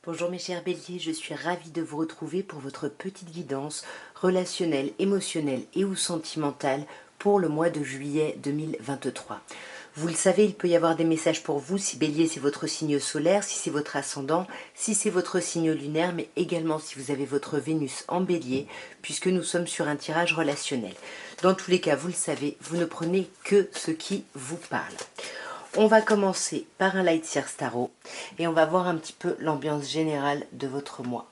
Bonjour mes chers béliers, je suis ravie de vous retrouver pour votre petite guidance relationnelle, émotionnelle et ou sentimentale pour le mois de juillet 2023. Vous le savez, il peut y avoir des messages pour vous si bélier c'est votre signe solaire, si c'est votre ascendant, si c'est votre signe lunaire, mais également si vous avez votre Vénus en bélier, puisque nous sommes sur un tirage relationnel. Dans tous les cas, vous le savez, vous ne prenez que ce qui vous parle. On va commencer par un Light Seer Tarot et on va voir un petit peu l'ambiance générale de votre mois.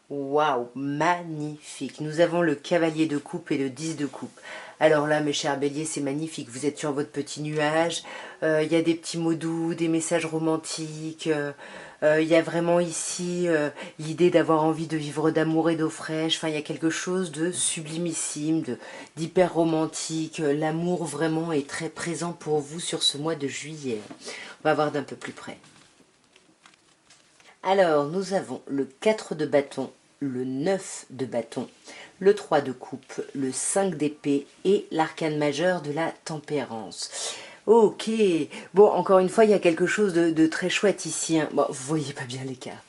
Waouh, magnifique. Nous avons le cavalier de coupe et le 10 de coupe. Alors là, mes chers béliers, c'est magnifique. Vous êtes sur votre petit nuage. Il y a des petits mots doux, des messages romantiques. Il y a vraiment ici l'idée d'avoir envie de vivre d'amour et d'eau fraîche. Enfin, il y a quelque chose de sublimissime, d'hyper romantique. L'amour vraiment est très présent pour vous sur ce mois de juillet. On va voir d'un peu plus près. Alors, nous avons le 4 de bâton, le 9 de bâton, le 3 de coupe, le 5 d'épée et l'arcane majeur de la tempérance. Ok, bon, encore une fois, il y a quelque chose de très chouette ici. Hein. Bon, vous voyez pas bien l'écart.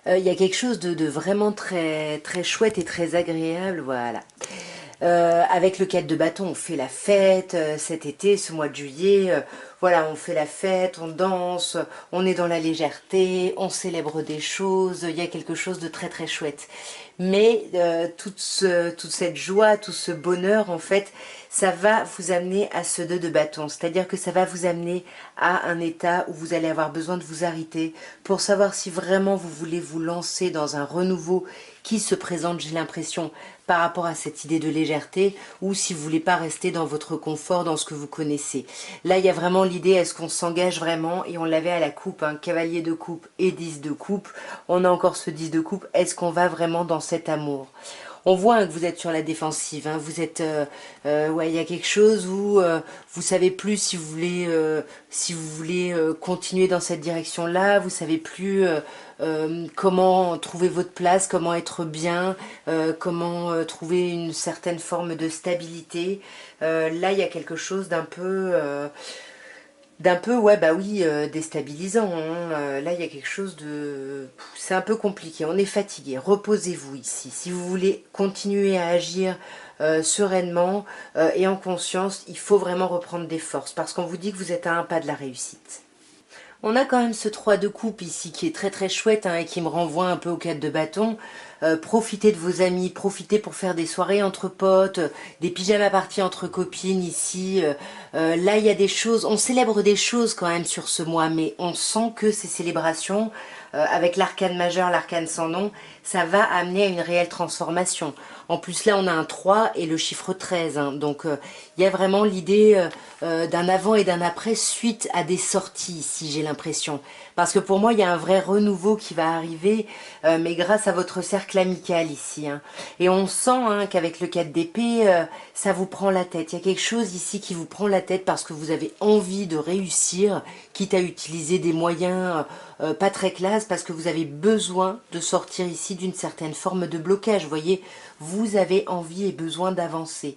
Il y a quelque chose de vraiment très, très chouette et très agréable, voilà. Avec le 4 de bâton, on fait la fête cet été, ce mois de juillet. Voilà, on fait la fête, on danse, on est dans la légèreté, on célèbre des choses. Il y a quelque chose de très très chouette. Mais toute cette joie, tout ce bonheur, en fait, ça va vous amener à ce 2 de bâton. C'est-à-dire que ça va vous amener à un état où vous allez avoir besoin de vous arrêter pour savoir si vraiment vous voulez vous lancer dans un renouveau qui se présente, j'ai l'impression, par rapport à cette idée de légèreté, ou si vous voulez pas rester dans votre confort, dans ce que vous connaissez. Là, il y a vraiment l'idée, est-ce qu'on s'engage vraiment? Et on l'avait à la coupe, hein, cavalier de coupe et 10 de coupe. On a encore ce 10 de coupe. Est-ce qu'on va vraiment dans cet amour? On voit hein, que vous êtes sur la défensive. Hein. Vous êtes, ouais, il y a quelque chose où vous savez plus si vous voulez continuer dans cette direction-là. Vous savez plus comment trouver votre place, comment être bien, comment trouver une certaine forme de stabilité. Là, il y a quelque chose d'un peu, ouais, bah oui, déstabilisant. Hein. Là, il y a quelque chose de... C'est un peu compliqué, on est fatigué. Reposez-vous ici. Si vous voulez continuer à agir sereinement et en conscience, il faut vraiment reprendre des forces parce qu'on vous dit que vous êtes à un pas de la réussite. On a quand même ce 3 de coupe ici qui est très très chouette hein, et qui me renvoie un peu au 4 de bâton. Profitez de vos amis, profitez pour faire des soirées entre potes, des pyjamas parties entre copines ici. Là, il y a des choses, on célèbre des choses quand même sur ce mois, mais on sent que ces célébrations, avec l'arcane majeur, l'arcane sans nom, ça va amener à une réelle transformation. En plus, là, on a un 3 et le chiffre 13. Hein, donc, il y a vraiment l'idée d'un avant et d'un après suite à des sorties ici, j'ai l'impression. Parce que pour moi, il y a un vrai renouveau qui va arriver, mais grâce à votre cercle amical ici. Hein. Et on sent hein, qu'avec le 4 d'épée, ça vous prend la tête. Il y a quelque chose ici qui vous prend la tête parce que vous avez envie de réussir, quitte à utiliser des moyens pas très classe, parce que vous avez besoin de sortir ici d'une certaine forme de blocage. Vous voyez, vous avez envie et besoin d'avancer.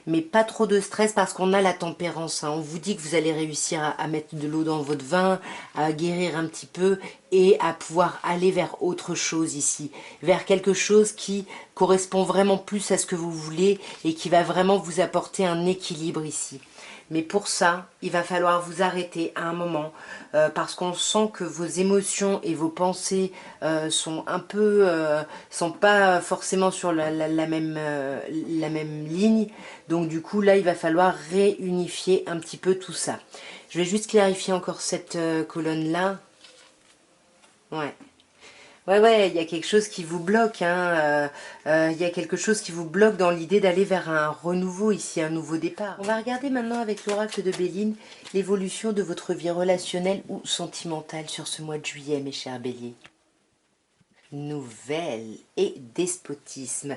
Mais pas trop de stress parce qu'on a la tempérance. Hein. On vous dit que vous allez réussir à mettre de l'eau dans votre vin, à guérir un petit peu et à pouvoir aller vers autre chose ici. Vers quelque chose qui correspond vraiment plus à ce que vous voulez et qui va vraiment vous apporter un équilibre ici. Mais pour ça, il va falloir vous arrêter à un moment parce qu'on sent que vos émotions et vos pensées sont un peu, sont pas forcément sur la même ligne. Donc du coup, là, il va falloir réunifier un petit peu tout ça. Je vais juste clarifier encore cette colonne-là. Ouais. Ouais, il y a quelque chose qui vous bloque, hein. Il y a quelque chose qui vous bloque dans l'idée d'aller vers un renouveau ici, un nouveau départ. On va regarder maintenant avec l'oracle de Béline l'évolution de votre vie relationnelle ou sentimentale sur ce mois de juillet, mes chers béliers. Nouvelle et despotisme.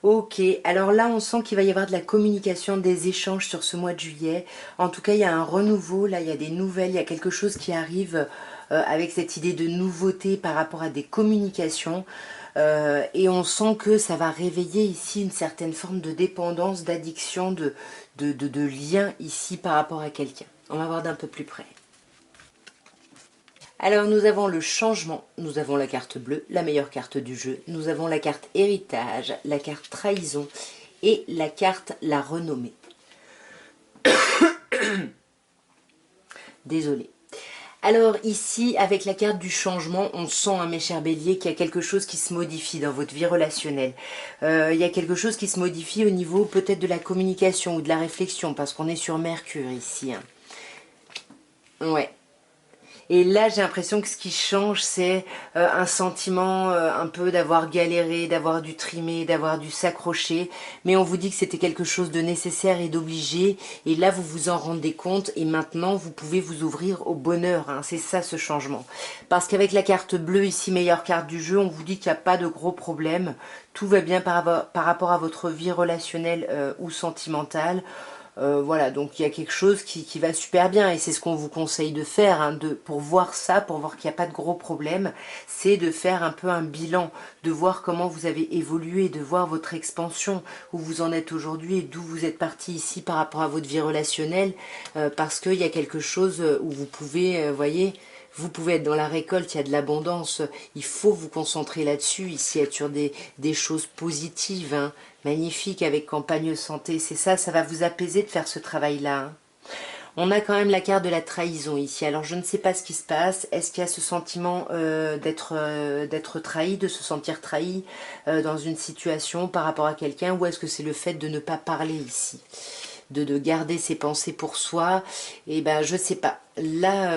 Ok, alors là on sent qu'il va y avoir de la communication, des échanges sur ce mois de juillet. En tout cas, il y a un renouveau, là il y a des nouvelles, il y a quelque chose qui arrive avec cette idée de nouveauté par rapport à des communications. Et on sent que ça va réveiller ici une certaine forme de dépendance, d'addiction, de lien ici par rapport à quelqu'un. On va voir d'un peu plus près. Alors nous avons le changement, nous avons la carte bleue, la meilleure carte du jeu, nous avons la carte héritage, la carte trahison et la carte la renommée. Désolée. Alors ici, avec la carte du changement, on sent, hein, mes chers béliers, qu'il y a quelque chose qui se modifie dans votre vie relationnelle. Il y a quelque chose qui se modifie au niveau peut-être de la communication ou de la réflexion, parce qu'on est sur Mercure ici. Hein. Ouais. Et là, j'ai l'impression que ce qui change, c'est un sentiment un peu d'avoir galéré, d'avoir dû trimer, d'avoir dû s'accrocher. Mais on vous dit que c'était quelque chose de nécessaire et d'obligé. Et là, vous vous en rendez compte. Et maintenant, vous pouvez vous ouvrir au bonheur. Hein. C'est ça, ce changement. Parce qu'avec la carte bleue, ici, meilleure carte du jeu, on vous dit qu'il n'y a pas de gros problèmes. Tout va bien par rapport à votre vie relationnelle ou sentimentale. Voilà, donc il y a quelque chose qui va super bien et c'est ce qu'on vous conseille de faire, hein, pour voir ça, pour voir qu'il n'y a pas de gros problèmes, c'est de faire un peu un bilan, de voir comment vous avez évolué, de voir votre expansion, où vous en êtes aujourd'hui et d'où vous êtes parti ici par rapport à votre vie relationnelle, parce qu'il y a quelque chose où vous pouvez, voyez, vous pouvez être dans la récolte, il y a de l'abondance, il faut vous concentrer là-dessus, ici être sur des choses positives, hein, magnifiques avec campagne santé, c'est ça, ça va vous apaiser de faire ce travail-là. Hein. On a quand même la carte de la trahison ici, alors je ne sais pas ce qui se passe, est-ce qu'il y a ce sentiment d'être trahi, de se sentir trahi dans une situation par rapport à quelqu'un, ou est-ce que c'est le fait de ne pas parler ici de garder ses pensées pour soi, et ben je sais pas. Là,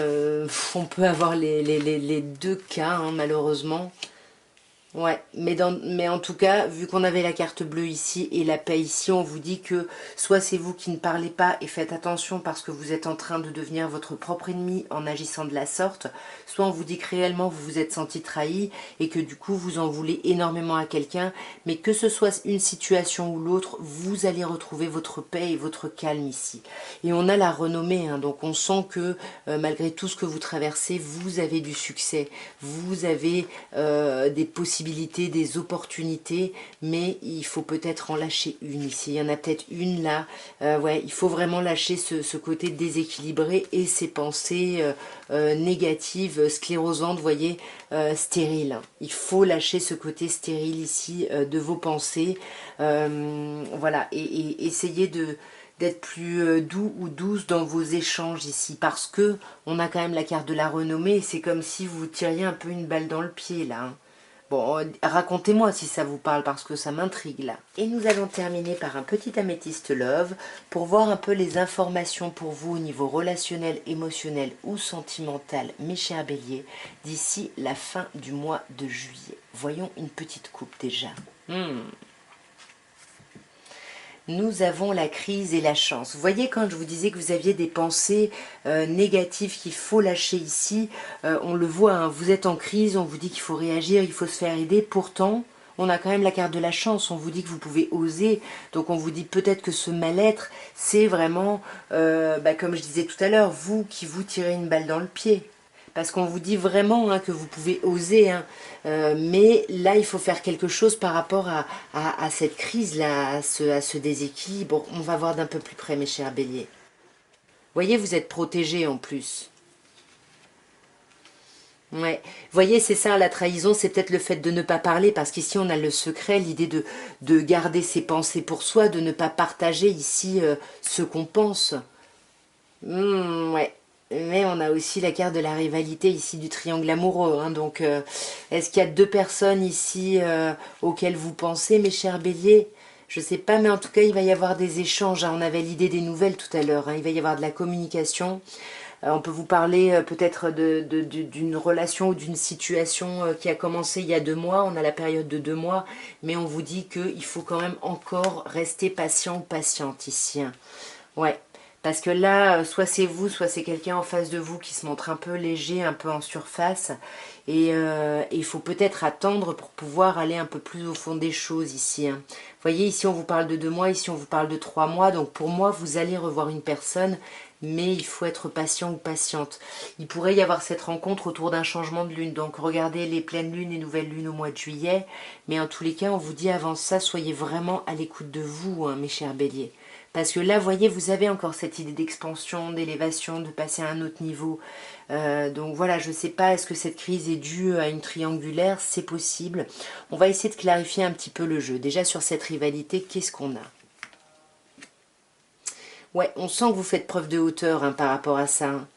on peut avoir les deux cas, hein, malheureusement. Ouais, mais en tout cas, vu qu'on avait la carte bleue ici et la paix ici, on vous dit que soit c'est vous qui ne parlez pas et faites attention parce que vous êtes en train de devenir votre propre ennemi en agissant de la sorte, soit on vous dit que réellement vous vous êtes senti trahi et que du coup vous en voulez énormément à quelqu'un, mais que ce soit une situation ou l'autre, vous allez retrouver votre paix et votre calme ici. Et on a la renommée, hein, donc on sent que malgré tout ce que vous traversez, vous avez du succès, vous avez des possibilités, des opportunités, mais il faut peut-être en lâcher une ici. Il y en a peut-être une là. Ouais, il faut vraiment lâcher ce côté déséquilibré et ces pensées négatives, sclérosantes, vous voyez, stériles. Il faut lâcher ce côté stérile ici de vos pensées. Voilà, et essayer d'être plus doux ou douce dans vos échanges ici, parce que on a quand même la carte de la renommée, et c'est comme si vous tiriez un peu une balle dans le pied là. Hein. Bon, racontez-moi si ça vous parle parce que ça m'intrigue là. Et nous allons terminer par un petit améthyste love pour voir un peu les informations pour vous au niveau relationnel, émotionnel ou sentimental, mes chers béliers, d'ici la fin du mois de juillet. Voyons une petite coupe déjà. Nous avons la crise et la chance. Vous voyez, quand je vous disais que vous aviez des pensées négatives qu'il faut lâcher ici, on le voit, hein, vous êtes en crise, on vous dit qu'il faut réagir, il faut se faire aider. Pourtant, on a quand même la carte de la chance, on vous dit que vous pouvez oser. Donc on vous dit peut-être que ce mal-être, c'est vraiment, comme je disais tout à l'heure, vous qui vous tirez une balle dans le pied. Parce qu'on vous dit vraiment, hein, que vous pouvez oser, hein, mais là il faut faire quelque chose par rapport à cette crise-là, à ce déséquilibre. On va voir d'un peu plus près, mes chers béliers. Vous voyez, vous êtes protégés en plus. Ouais, vous voyez, c'est ça, la trahison, c'est peut-être le fait de ne pas parler, parce qu'ici on a le secret, l'idée de garder ses pensées pour soi, de ne pas partager ici ce qu'on pense. Ouais. Mais on a aussi la carte de la rivalité ici du triangle amoureux. Hein, donc, est-ce qu'il y a deux personnes ici auxquelles vous pensez, mes chers béliers? Je sais pas, mais en tout cas, il va y avoir des échanges. Hein, on avait l'idée des nouvelles tout à l'heure. Hein, il va y avoir de la communication. On peut vous parler peut-être d'une relation ou d'une situation qui a commencé il y a 2 mois. On a la période de 2 mois. Mais on vous dit qu'il faut quand même encore rester patient ou patiente ici. Hein. Ouais. Parce que là, soit c'est vous, soit c'est quelqu'un en face de vous qui se montre un peu léger, un peu en surface. Et il faut peut-être attendre pour pouvoir aller un peu plus au fond des choses ici. Hein. Vous voyez, ici on vous parle de 2 mois, ici on vous parle de 3 mois. Donc pour moi, vous allez revoir une personne, mais il faut être patient ou patiente. Il pourrait y avoir cette rencontre autour d'un changement de lune. Donc regardez les pleines lunes et nouvelles lunes au mois de juillet. Mais en tous les cas, on vous dit avant ça, soyez vraiment à l'écoute de vous, hein, mes chers béliers. Parce que là, vous voyez, vous avez encore cette idée d'expansion, d'élévation, de passer à un autre niveau. Donc voilà, je ne sais pas, est-ce que cette crise est due à une triangulaire? C'est possible. On va essayer de clarifier un petit peu le jeu. Déjà sur cette rivalité, qu'est-ce qu'on a? Ouais, on sent que vous faites preuve de hauteur hein, par rapport à ça. Hein.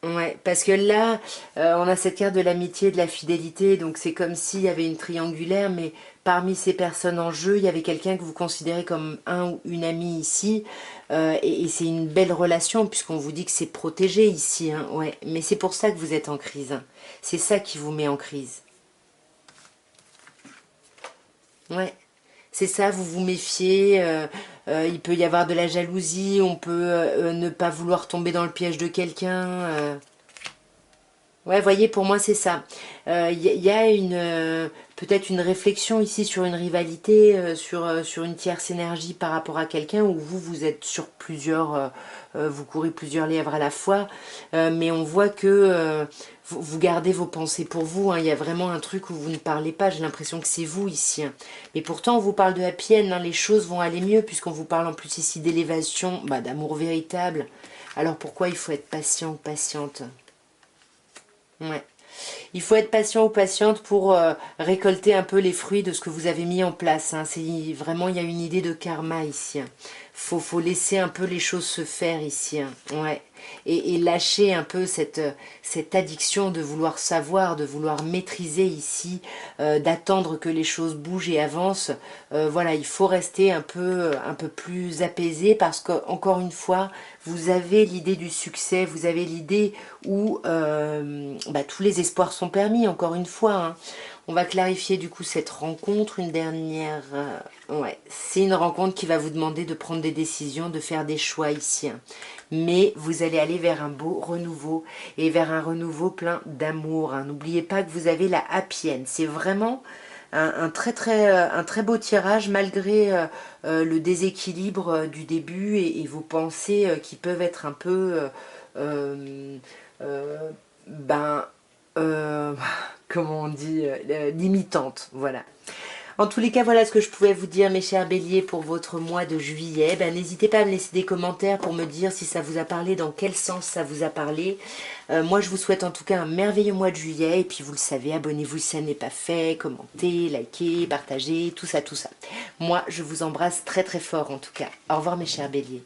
Ouais, parce que là, on a cette carte de l'amitié, de la fidélité, donc c'est comme s'il y avait une triangulaire, mais parmi ces personnes en jeu, il y avait quelqu'un que vous considérez comme un ou une amie ici, et c'est une belle relation, puisqu'on vous dit que c'est protégé ici, hein, ouais, mais c'est pour ça que vous êtes en crise, hein. C'est ça qui vous met en crise. Ouais, c'est ça, vous vous méfiez, il peut y avoir de la jalousie, on peut ne pas vouloir tomber dans le piège de quelqu'un. Ouais, voyez, pour moi, c'est ça. Y a une peut-être une réflexion ici sur une rivalité, sur une tierce énergie par rapport à quelqu'un où vous êtes sur plusieurs, vous courez plusieurs lièvres à la fois, mais on voit que vous gardez vos pensées pour vous. Hein. Il y a vraiment un truc où vous ne parlez pas. J'ai l'impression que c'est vous ici. Hein. Mais pourtant, on vous parle de happy end. Hein. Les choses vont aller mieux puisqu'on vous parle en plus ici d'élévation, bah, d'amour véritable. Alors pourquoi il faut être patient ou patiente? Ouais. Il faut être patient ou patiente pour récolter un peu les fruits de ce que vous avez mis en place. Hein. C'est vraiment, il y a une idée de karma ici. Hein. Faut laisser un peu les choses se faire ici. Hein. Ouais. Et lâcher un peu cette addiction de vouloir savoir, de vouloir maîtriser ici, d'attendre que les choses bougent et avancent. Voilà, il faut rester un peu plus apaisé parce que, encore une fois, vous avez l'idée du succès, vous avez l'idée où bah, tous les espoirs sont permis, encore une fois. Hein. On va clarifier du coup cette rencontre, une dernière... ouais, c'est une rencontre qui va vous demander de prendre des décisions, de faire des choix ici. Hein. Mais vous allez aller vers un beau renouveau et vers un renouveau plein d'amour. Hein. N'oubliez pas que vous avez la happy end. C'est vraiment un très beau tirage malgré le déséquilibre du début et vos pensées qui peuvent être un peu euh, euh, ben euh, comment on dit limitantes, voilà. En tous les cas, voilà ce que je pouvais vous dire, mes chers béliers, pour votre mois de juillet. Ben, n'hésitez pas à me laisser des commentaires pour me dire si ça vous a parlé, dans quel sens ça vous a parlé. Moi, je vous souhaite en tout cas un merveilleux mois de juillet. Et puis, vous le savez, abonnez-vous si ça n'est pas fait, commentez, likez, partagez, tout ça, tout ça. Moi, je vous embrasse très très fort en tout cas. Au revoir, mes chers béliers.